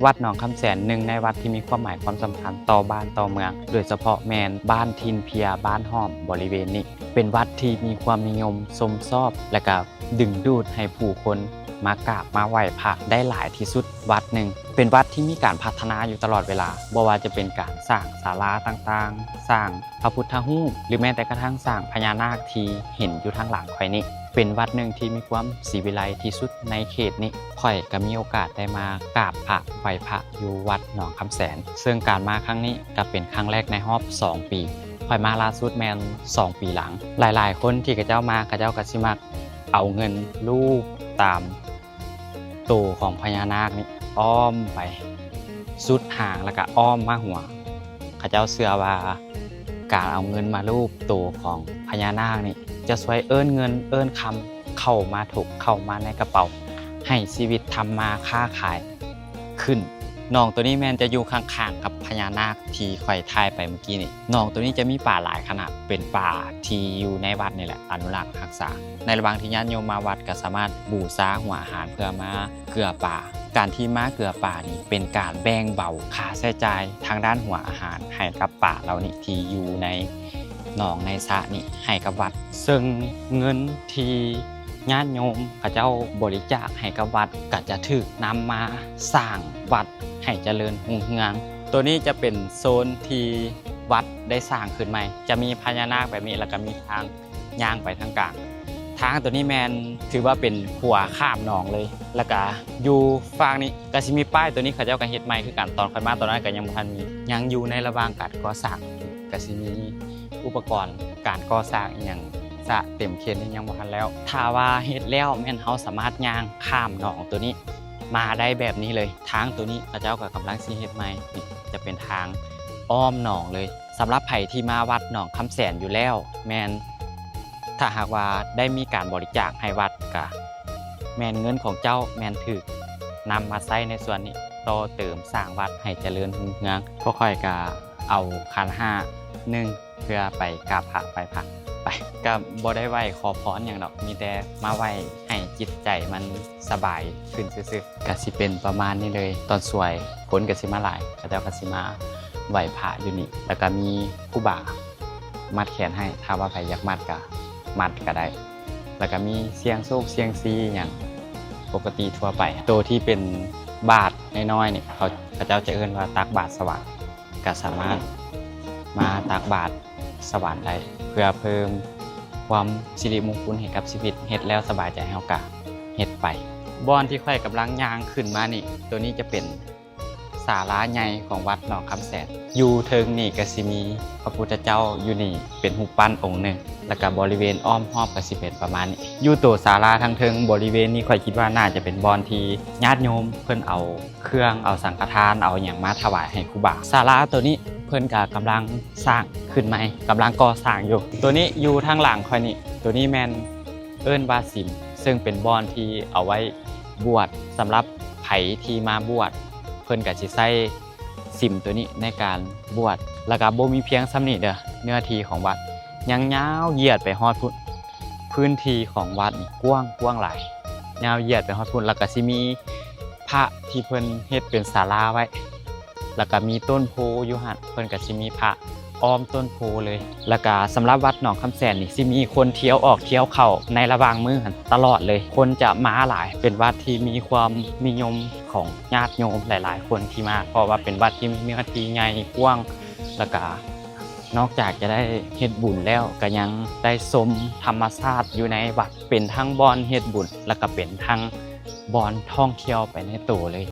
วัดหนองคำแสนหนึ่งในวัดที่มีความหมายความสำคัญต่อบ้านต่อเมืองโดยเฉพาะแมนบ้านทินเพียบ้านห้อมบริเวณนี้เป็นวัดที่มีความนิยมชมชอบและก็ดึงดูดให้ผู้คนมากราบมาไหว้พระได้หลายที่สุดวัดหนึ่งเป็นวัดที่มีการพัฒนาอยู่ตลอดเวลาบ่ว่าจะเป็นการสร้างศาลาต่างๆสร้างพระพุทธรูปหรือแม้แต่กระทั่งสร้างพญานาคที่เห็นอยู่ทางหลังข่อยนี้เป็นวัดหนึ่งที่มีความศิวิไลที่สุดในเขตนี้ข่อยก็มีโอกาสได้มากราบพระไหว้พระอยู่วัดหนองคำแสนซึ่งการมาครั้งนี้ก็เป็นครั้งแรกในรอบ2 ปีข่อยมาล่าสุดแมน2 ปีหลังหลายๆคนที่กระเจ้ามาก็สิมักเอาเงินรูปตามตัวของพญานาคนี่อ้อมไปสุดห่างแล้วก็อ้อมมาหัวเขาเจ้าเชื่อว่าการเอาเงินมารูปตัวของพญานาคนี่จะช่วยเอิ้นเงินเอิ้นคำเข้ามาถูกเข้ามาในกระเป๋าให้ชีวิตทำมาค้าขายขึ้นน้องตัวนี้แมนจะอยู่ข้างๆกับพญานาคที่ข่อยถ่ายไปเมื่อกี้นี่น้องตัวนี้จะมีป่าหลายขนาดเป็นป่าที่อยู่ในวัดนี่แหละอนุรักษ์รักษาในระหว่างที่ญาติโยมมาวัดก็สามารถบูชาหัวอาหารเพื่อมาเกลือป่าการที่มาเกลือป่านี่เป็นการแบ่งเบาค่าใช้จ่ายทางด้านหัวอาหารให้กับป่าเหล่านี้ที่อยู่ในหนองในสระนี่ให้กับวัดซึ่งเงินที่ญาติโยมเขาเจ้าบริจาคให้กับวัดก็จะถูกนำมาสร้างวัดให้เจริญรุ่งเรืองตัวนี้จะเป็นโซนที่วัดได้สร้างขึ้นใหม่จะมีพญานาคแบบนี้แล้วก็มีทางย่างไปทางกลางทางตัวนี้แมนถือว่าเป็นขัวข้ามหนองเลยแล้วก็อยู่ฝั่งนี้ก็สิมีป้ายตัวนี้เขาเจ้าก็เฮ็ดใหม่คือกันตอนค่อยมาตอนนั้นก็ยังบ่ทันมียังอยู่ในระหว่างการก่อสร้างก็สิมีอุปกรณ์การก่อสร้างอีหยังจะเต็มเขตนี่ยังบ่ทันแล้วถ้าว่าเฮ็ดแล้วแม่นเฮาสามารถย่างข้ามหนองตัวนี้มาได้แบบนี้เลยทางตัวนี้พระเจ้าก็กำลังสิเฮ็ดใหม่นี่จะเป็นทางอ้อมหนองเลยสำหรับไผที่มาวัดหนองคำแสนอยู่แล้วแม่นถ้าหากว่าได้มีการบริจาคให้วัดก็แม่นเงินของเจ้าแม่นถูกนำมาใช้ในส่วนนี้ต่อเติมสร้างวัดให้เจริญรุ่งเรืองก็ค่อยก็เอาขันห้า1เพื่อไปกราบพระไปพระไปก็บ่ได้ไหว้ขอพรอย่างดอกมีแต่มาไหว้ให้จิตใจมันสบายขึ้นซื่อๆก็สิเป็นประมาณนี้เลยตอนสวยคนก็สิมาหลายเขาเจ้าก็สิมาไหว้พระอยู่นี่แล้วก็มีครูบามัดแขนให้ถ้าว่าใครอยากมัดก็มัดก็ได้แล้วก็มีเสียงโชคเสียงซีอย่างปกติทั่วไปตัวที่เป็นบาทน้อยๆนี่เขาเจ้าจะเอิ้นว่าตักบาทสว่างก็สามารถมาตักบาทสว่างได้เพื่อเพิ่มความสิริมงคลให้กับชีวิตเฮ็ดแล้วสบายใจเฮากะเฮ็ดไปบอนที่ค่อยกำลังย่างขึ้นมานี่ตัวนี้จะเป็นศาลาใหญ่ของวัดหนองคำแสนอยู่เทิงนี่ก็สิมีพระพุทธเจ้าอยู่นี่เป็นรูปปั้นองค์หนึ่งแล้วก็บริเวณอ้อมรอบก็สิเป็นประมาณนี้อยู่ตัวศาลาทางเทิงบริเวณนี้ค่อยคิดว่าน่าจะเป็นบอนที่ญาติโยมเพิ่นเอาเครื่องเอาสังฆทานเอาหยังมาถวายให้ครูบาศาลาตัวนี้เพิ่นก็กำลังสร้างขึ้นใหม่กำลังก่อสร้างอยู่ตัวนี้อยู่ทางหลังค่อยนี่ตัวนี้แม่นเอิ้นว่าสิมซึ่งเป็นบอนที่เอาไว้บวชสำหรับไผที่มาบวชเพิ่นก็สิใช้สิมตัวนี้ในการบวชแล้วก็บ่มีเพียงซ้ำนี้เด้อเนื้อที่ของวัดยังยาวเหยียดไปฮอดพื้นที่ของวัดนี่กว้างหลายยาวเหยียดไปฮอดพุ่นแล้วก็สิมีพระที่เพิ่นเฮ็ดเป็นศาลาไว้แล้วก็มีต้นโพอยู่หั่นเพิ่นก็สิมีพระอ้อมต้นโพเลยแล้วก็สำหรับวัดหนองคำแสนนี่สิมีคนเที่ยวออกเที่ยวเข้าในระหว่างมื้อหั่นตลอดเลยคนจะมาหลายเป็นวัดที่มีความนิยมของญาติโยมหลายๆคนที่มาเพราะว่าเป็นวัดที่มีเนื้อที่ใหญ่กว้างแล้วก็นอกจากจะได้เฮ็ดบุญแล้วก็ยังได้ชมธรรมชาติอยู่ในวัดเป็นทั้งบ่อนเฮ็ดบุญแล้วก็เป็นทั้งบ่อนท่องเที่ยวไปในตัวเลย